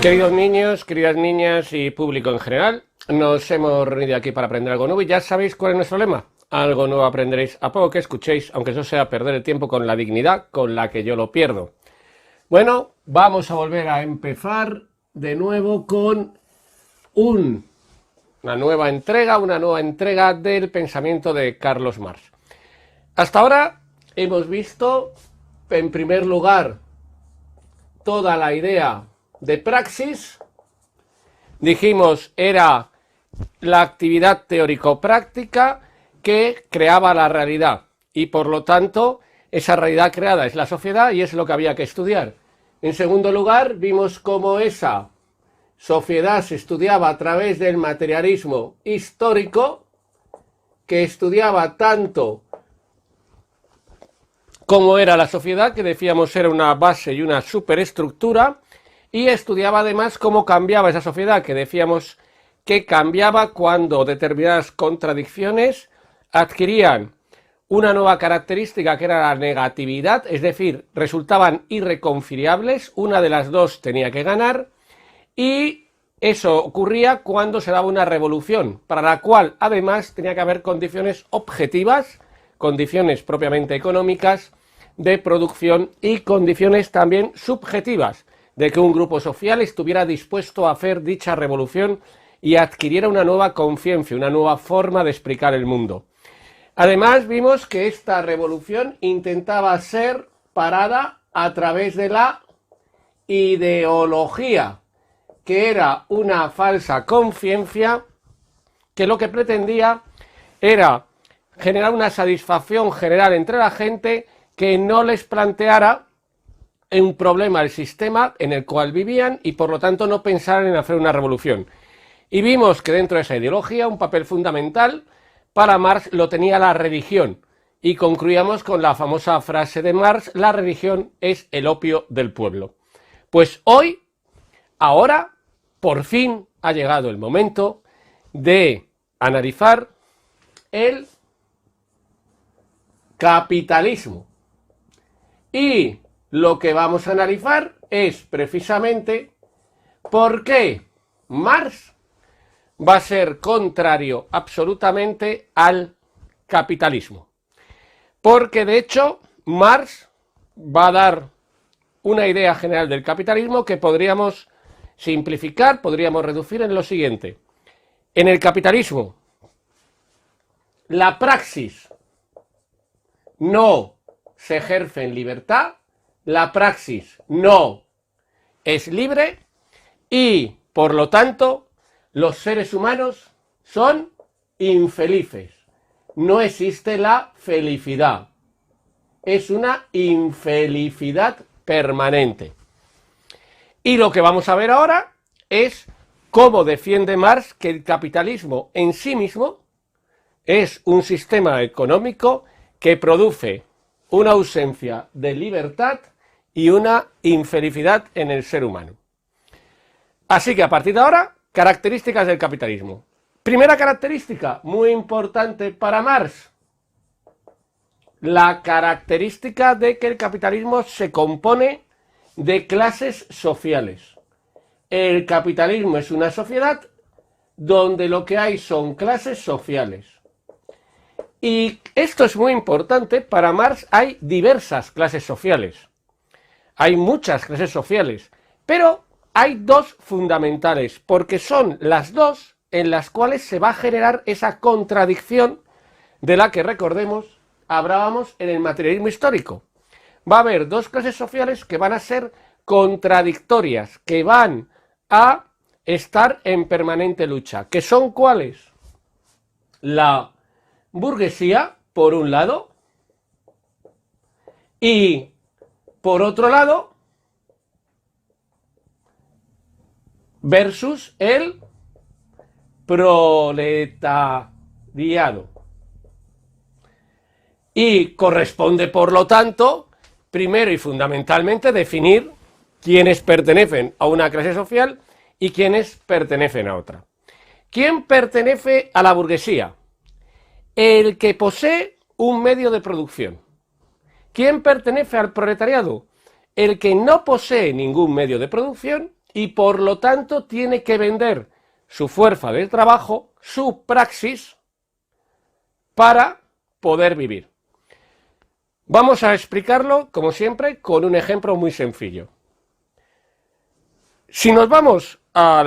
Queridos niños, queridas niñas y público en general, nos hemos reunido aquí para aprender algo nuevo y ya sabéis cuál es nuestro lema. Algo nuevo aprenderéis a poco que escuchéis, aunque eso sea perder el tiempo con la dignidad con la que yo lo pierdo. Bueno, vamos a volver a empezar de nuevo con una nueva entrega del pensamiento de Carlos Marx. Hasta ahora hemos visto, en primer lugar, toda la idea de praxis. Dijimos, era la actividad teórico-práctica que creaba la realidad y por lo tanto esa realidad creada es la sociedad y es lo que había que estudiar. En segundo lugar, vimos cómo esa sociedad se estudiaba a través del materialismo histórico, que estudiaba tanto cómo era la sociedad, que decíamos era una base y una superestructura, y estudiaba además cómo cambiaba esa sociedad, que decíamos que cambiaba cuando determinadas contradicciones adquirían una nueva característica que era la negatividad, es decir, resultaban irreconciliables, una de las dos tenía que ganar, y eso ocurría cuando se daba una revolución, para la cual además tenía que haber condiciones objetivas, condiciones propiamente económicas, de producción y condiciones también subjetivas, de que un grupo social estuviera dispuesto a hacer dicha revolución y adquiriera una nueva conciencia, una nueva forma de explicar el mundo. Además vimos que esta revolución intentaba ser parada a través de la ideología, que era una falsa conciencia que lo que pretendía era generar una satisfacción general entre la gente que no les planteara un problema al sistema en el cual vivían y por lo tanto no pensaran en hacer una revolución. Y vimos que dentro de esa ideología un papel fundamental para Marx lo tenía la religión. Y concluíamos con la famosa frase de Marx: la religión es el opio del pueblo. Pues hoy, ahora, por fin ha llegado el momento de analizar el capitalismo. Y lo que vamos a analizar es precisamente por qué Marx va a ser contrario absolutamente al capitalismo. Porque de hecho Marx va a dar una idea general del capitalismo que podríamos simplificar, podríamos reducir en lo siguiente. En el capitalismo, la praxis no se ejerce en libertad, la praxis no es libre y, por lo tanto, los seres humanos son infelices. No existe la felicidad. Es una infelicidad permanente. Y lo que vamos a ver ahora es cómo defiende Marx que el capitalismo en sí mismo es un sistema económico que produce una ausencia de libertad y una infelicidad en el ser humano. Así que a partir de ahora, características del capitalismo. Primera característica, muy importante para Marx, la característica de que el capitalismo se compone de clases sociales. El capitalismo es una sociedad donde lo que hay son clases sociales. Y esto es muy importante, para Marx hay diversas clases sociales. Hay muchas clases sociales, pero hay dos fundamentales, porque son las dos en las cuales se va a generar esa contradicción de la que, recordemos, hablábamos en el materialismo histórico. Va a haber dos clases sociales que van a ser contradictorias, que van a estar en permanente lucha. ¿Que son cuáles? La burguesía, por un lado, y por otro lado, versus el proletariado. Y corresponde, por lo tanto, primero y fundamentalmente definir quiénes pertenecen a una clase social y quiénes pertenecen a otra. ¿Quién pertenece a la burguesía? El que posee un medio de producción. ¿Quién pertenece al proletariado? El que no posee ningún medio de producción y por lo tanto tiene que vender su fuerza de trabajo, su praxis, para poder vivir. Vamos a explicarlo, como siempre, con un ejemplo muy sencillo. Si nos vamos a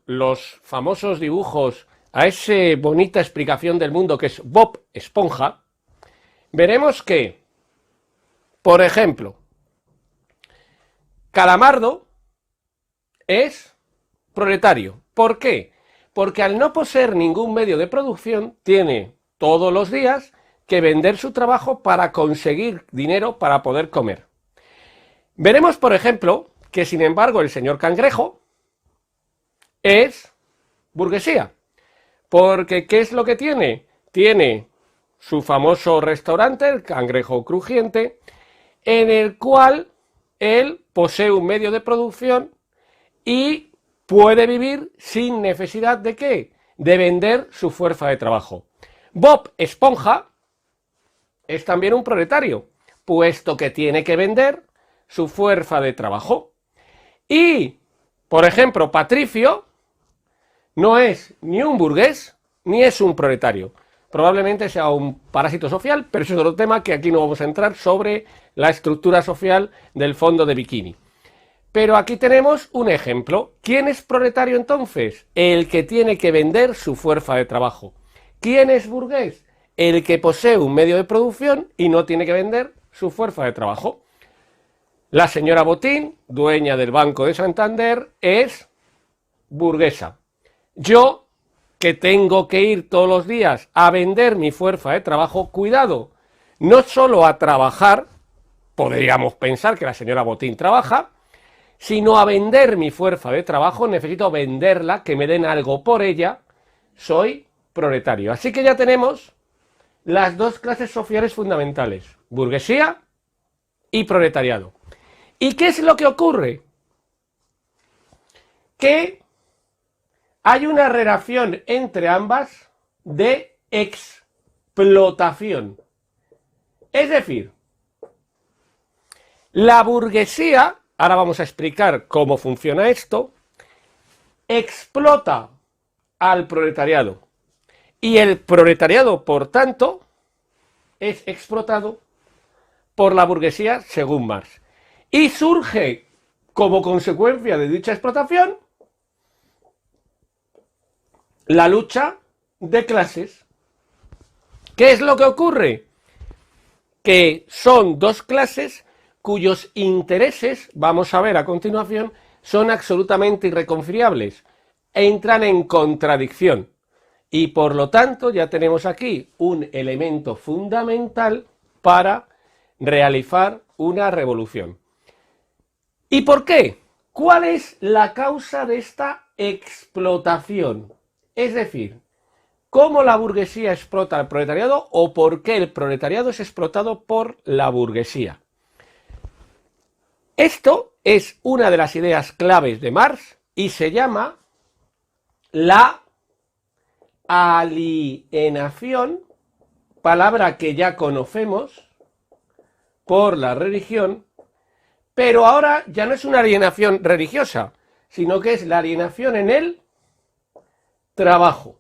los famosos dibujos, a esa bonita explicación del mundo que es Bob Esponja, veremos que, por ejemplo, Calamardo es proletario. ¿Por qué? Porque al no poseer ningún medio de producción, tiene todos los días que vender su trabajo para conseguir dinero para poder comer. Veremos, por ejemplo, que sin embargo el señor Cangrejo es burguesía. Porque ¿qué es lo que tiene? Tiene su famoso restaurante, el Cangrejo Crujiente, en el cual él posee un medio de producción y puede vivir sin necesidad de ¿qué? De vender su fuerza de trabajo. Bob Esponja es también un proletario, puesto que tiene que vender su fuerza de trabajo. Y, por ejemplo, Patricio no es ni un burgués ni es un proletario. Probablemente sea un parásito social, pero eso es otro tema que aquí no vamos a entrar sobre la estructura social del fondo de bikini. Pero aquí tenemos un ejemplo. ¿Quién es proletario entonces? El que tiene que vender su fuerza de trabajo. ¿Quién es burgués? El que posee un medio de producción y no tiene que vender su fuerza de trabajo. La señora Botín, dueña del Banco de Santander, es burguesa. Yo, que tengo que ir todos los días a vender mi fuerza de trabajo, cuidado, no solo a trabajar, podríamos pensar que la señora Botín trabaja, sino a vender mi fuerza de trabajo, necesito venderla, que me den algo por ella, soy proletario. Así que ya tenemos las dos clases sociales fundamentales, burguesía y proletariado. ¿Y qué es lo que ocurre? Que hay una relación entre ambas de explotación. Es decir, la burguesía, ahora vamos a explicar cómo funciona esto, explota al proletariado. Y el proletariado, por tanto, es explotado por la burguesía según Marx. Y surge, como consecuencia de dicha explotación, la lucha de clases. ¿Qué es lo que ocurre? Que son dos clases cuyos intereses, vamos a ver a continuación, son absolutamente irreconciliables, entran en contradicción. Y por lo tanto ya tenemos aquí un elemento fundamental para realizar una revolución. ¿Y por qué? ¿Cuál es la causa de esta explotación? Es decir, ¿cómo la burguesía explota al proletariado o por qué el proletariado es explotado por la burguesía? Esto es una de las ideas claves de Marx y se llama la alienación, palabra que ya conocemos por la religión, pero ahora ya no es una alienación religiosa, sino que es la alienación en el trabajo.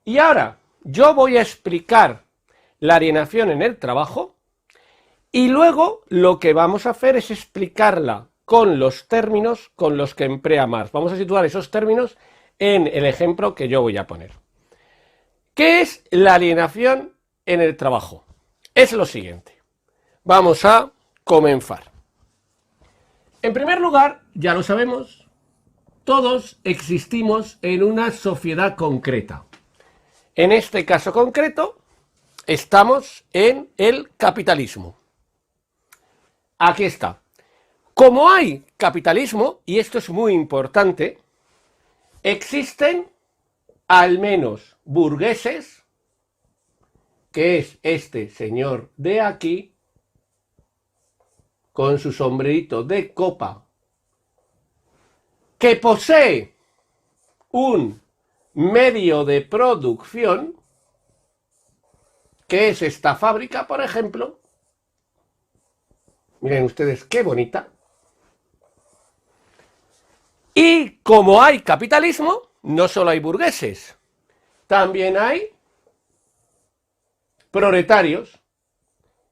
Y ahora yo voy a explicar la alienación en el trabajo y luego lo que vamos a hacer es explicarla con los términos con los que emplea Marx. Vamos a situar esos términos en el ejemplo que yo voy a poner. ¿Qué es la alienación en el trabajo? Es lo siguiente. Vamos a comenzar. En primer lugar, ya lo sabemos, todos existimos en una sociedad concreta. En este caso concreto, estamos en el capitalismo. Aquí está. Como hay capitalismo, y esto es muy importante, existen al menos burgueses, que es este señor de aquí, con su sombrerito de copa, que posee un medio de producción, que es esta fábrica, por ejemplo. Miren ustedes qué bonita. Y como hay capitalismo, no solo hay burgueses, también hay proletarios,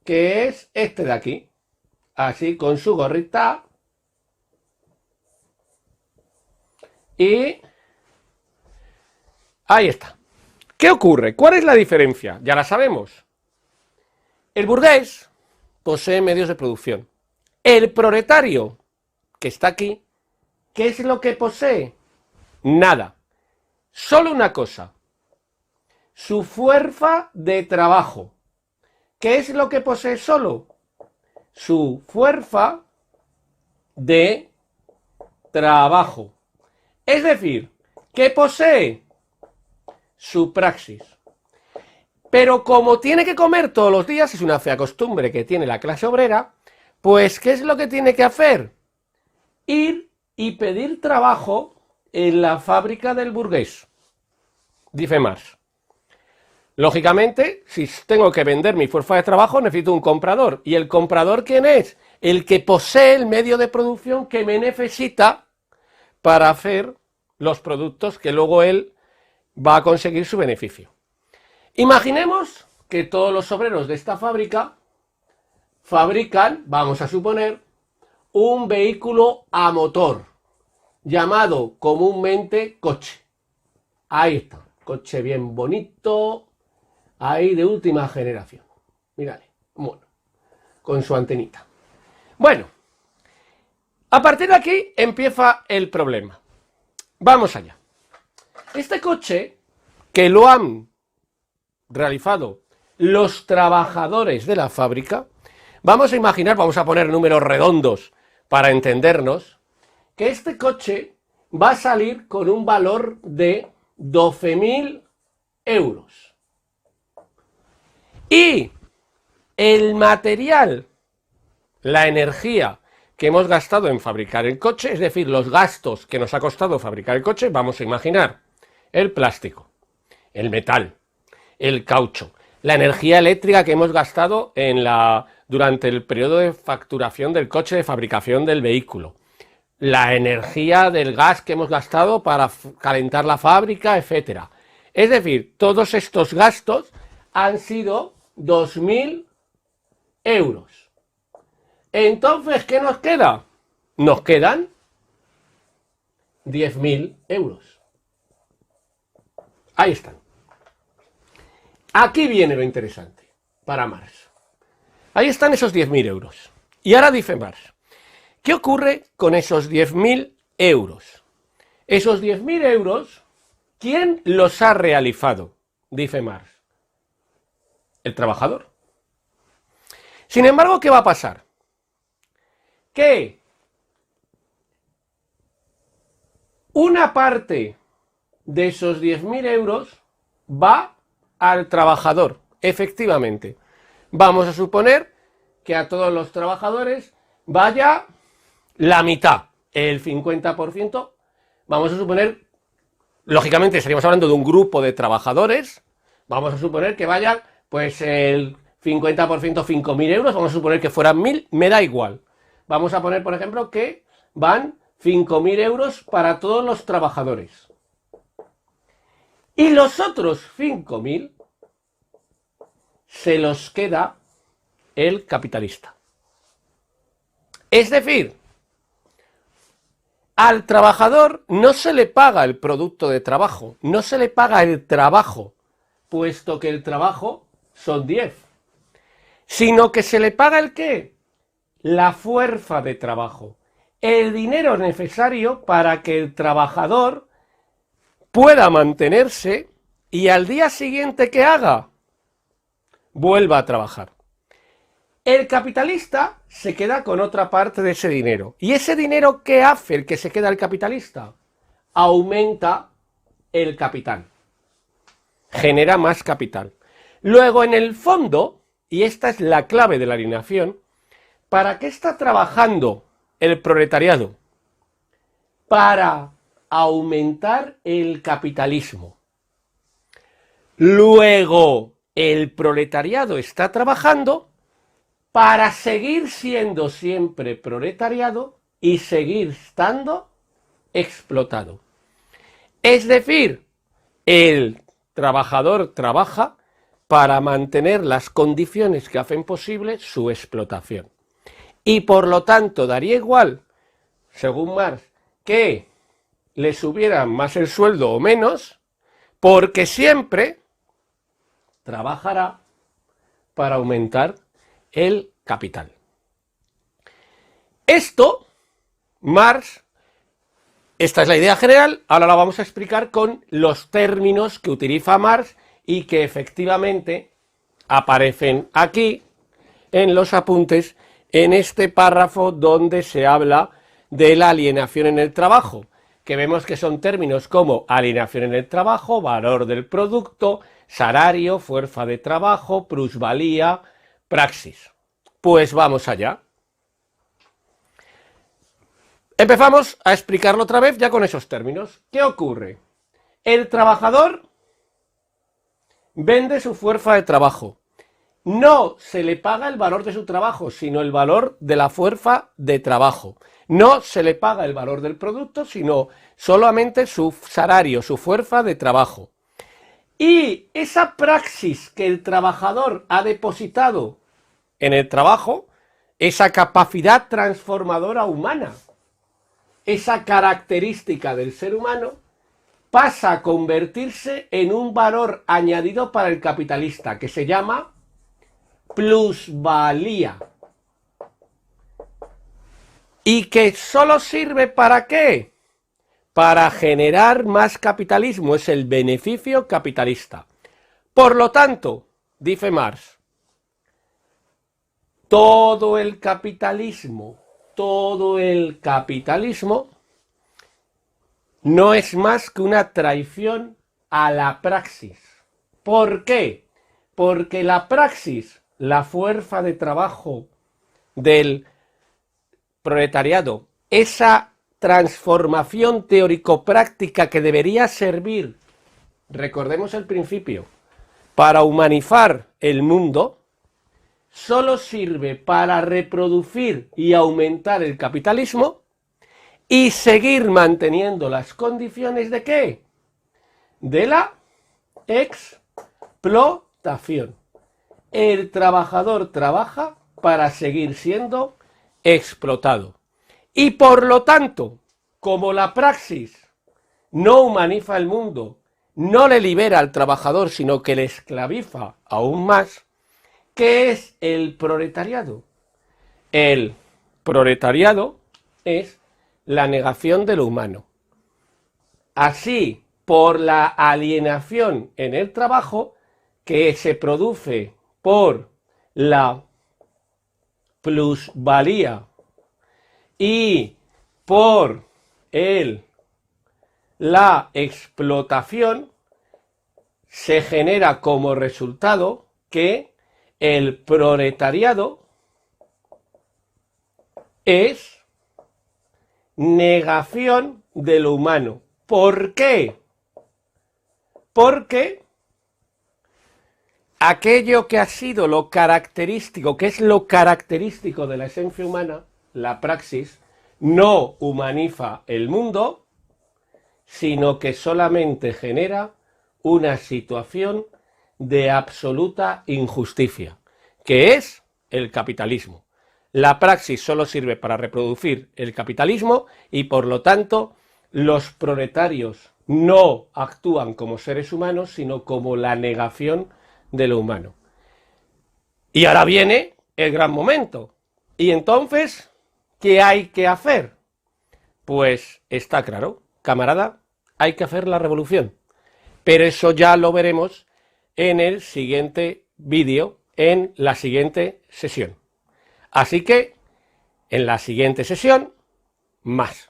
que es este de aquí, así con su gorrita. Y ahí está. ¿Qué ocurre? ¿Cuál es la diferencia? Ya la sabemos. El burgués posee medios de producción. El proletario, que está aquí, ¿qué es lo que posee? Nada. Solo una cosa. Su fuerza de trabajo. ¿Qué es lo que posee solo? Su fuerza de trabajo. Es decir, ¿qué posee? Su praxis. Pero como tiene que comer todos los días, es una fea costumbre que tiene la clase obrera, pues ¿qué es lo que tiene que hacer? Ir y pedir trabajo en la fábrica del burgués, dice Marx. Lógicamente, si tengo que vender mi fuerza de trabajo, necesito un comprador. ¿Y el comprador quién es? El que posee el medio de producción que me necesita para hacer los productos que luego él va a conseguir su beneficio. Imaginemos que todos los obreros de esta fábrica fabrican, vamos a suponer, un vehículo a motor, llamado comúnmente coche. Ahí está, coche bien bonito, ahí de última generación. Mírale, bueno, con su antenita. Bueno, a partir de aquí empieza el problema. Vamos allá. Este coche, que lo han realizado los trabajadores de la fábrica, vamos a imaginar, vamos a poner números redondos para entendernos, que este coche va a salir con un valor de 12.000 euros. Y el material, la energía que hemos gastado en fabricar el coche, es decir, los gastos que nos ha costado fabricar el coche, vamos a imaginar el plástico, el metal, el caucho, la energía eléctrica que hemos gastado durante el periodo de facturación del coche, de fabricación del vehículo, la energía del gas que hemos gastado para calentar la fábrica, etcétera. Es decir, todos estos gastos han sido 2.000 euros. Entonces, ¿qué nos queda? Nos quedan 10.000 euros. Ahí están. Aquí viene lo interesante para Marx. Ahí están esos 10.000 euros. Y ahora dice Marx, ¿qué ocurre con esos 10.000 euros? Esos 10.000 euros, ¿quién los ha realizado? Dice Marx. El trabajador. Sin embargo, ¿qué va a pasar? Que una parte de esos 10.000 euros va al trabajador, efectivamente. Vamos a suponer que a todos los trabajadores vaya la mitad, el 50%. Vamos a suponer, lógicamente estaríamos hablando de un grupo de trabajadores, vamos a suponer que vaya pues el 50%, 5.000 euros, vamos a suponer que fueran 1.000, me da igual. Vamos a poner, por ejemplo, que van 5.000 euros para todos los trabajadores. Y los otros 5.000 se los queda el capitalista. Es decir, al trabajador no se le paga el producto de trabajo, no se le paga el trabajo, puesto que el trabajo son 10, sino que se le paga ¿el qué? La fuerza de trabajo, el dinero necesario para que el trabajador pueda mantenerse y al día siguiente ¿qué haga? Vuelva a trabajar. El capitalista se queda con otra parte de ese dinero. ¿Y ese dinero qué hace el que se queda el capitalista? Aumenta el capital. Genera más capital. Luego, en el fondo, y esta es la clave de la alineación, ¿para qué está trabajando el proletariado? Para aumentar el capitalismo. Luego, el proletariado está trabajando para seguir siendo siempre proletariado y seguir estando explotado. Es decir, el trabajador trabaja para mantener las condiciones que hacen posible su explotación. Y por lo tanto daría igual, según Marx, que le subieran más el sueldo o menos, porque siempre trabajará para aumentar el capital. Esto, Marx, esta es la idea general, ahora la vamos a explicar con los términos que utiliza Marx y que efectivamente aparecen aquí en los apuntes, en este párrafo donde se habla de la alienación en el trabajo, que vemos que son términos como alienación en el trabajo, valor del producto, salario, fuerza de trabajo, plusvalía, praxis. Pues vamos allá. Empezamos a explicarlo otra vez ya con esos términos. ¿Qué ocurre? El trabajador vende su fuerza de trabajo. No se le paga el valor de su trabajo, sino el valor de la fuerza de trabajo. No se le paga el valor del producto, sino solamente su salario, su fuerza de trabajo. Y esa praxis que el trabajador ha depositado en el trabajo, esa capacidad transformadora humana, esa característica del ser humano, pasa a convertirse en un valor añadido para el capitalista, que se llama plusvalía. ¿Y que solo sirve para qué? Para generar más capitalismo, es el beneficio capitalista. Por lo tanto, dice Marx, todo el capitalismo no es más que una traición a la praxis. ¿Por qué? Porque la praxis, la fuerza de trabajo del proletariado, esa transformación teórico-práctica que debería servir, recordemos el principio, para humanizar el mundo, solo sirve para reproducir y aumentar el capitalismo y seguir manteniendo las condiciones de ¿qué? De la explotación. El trabajador trabaja para seguir siendo explotado. Y por lo tanto, como la praxis no humaniza el mundo, no le libera al trabajador, sino que le esclaviza aún más, ¿qué es el proletariado? El proletariado es la negación de lo humano. Así, por la alienación en el trabajo que se produce por la plusvalía y por la explotación, se genera como resultado que el proletariado es negación de lo humano. ¿Por qué? Porque aquello que ha sido lo característico, que es lo característico de la esencia humana, la praxis, no humaniza el mundo, sino que solamente genera una situación de absoluta injusticia, que es el capitalismo. La praxis solo sirve para reproducir el capitalismo y, por lo tanto, los proletarios no actúan como seres humanos, sino como la negación de lo humano. Y ahora viene el gran momento. Y entonces, ¿qué hay que hacer? Pues está claro, camarada, hay que hacer la revolución. Pero eso ya lo veremos en el siguiente vídeo, en la siguiente sesión. Así que, en la siguiente sesión, más.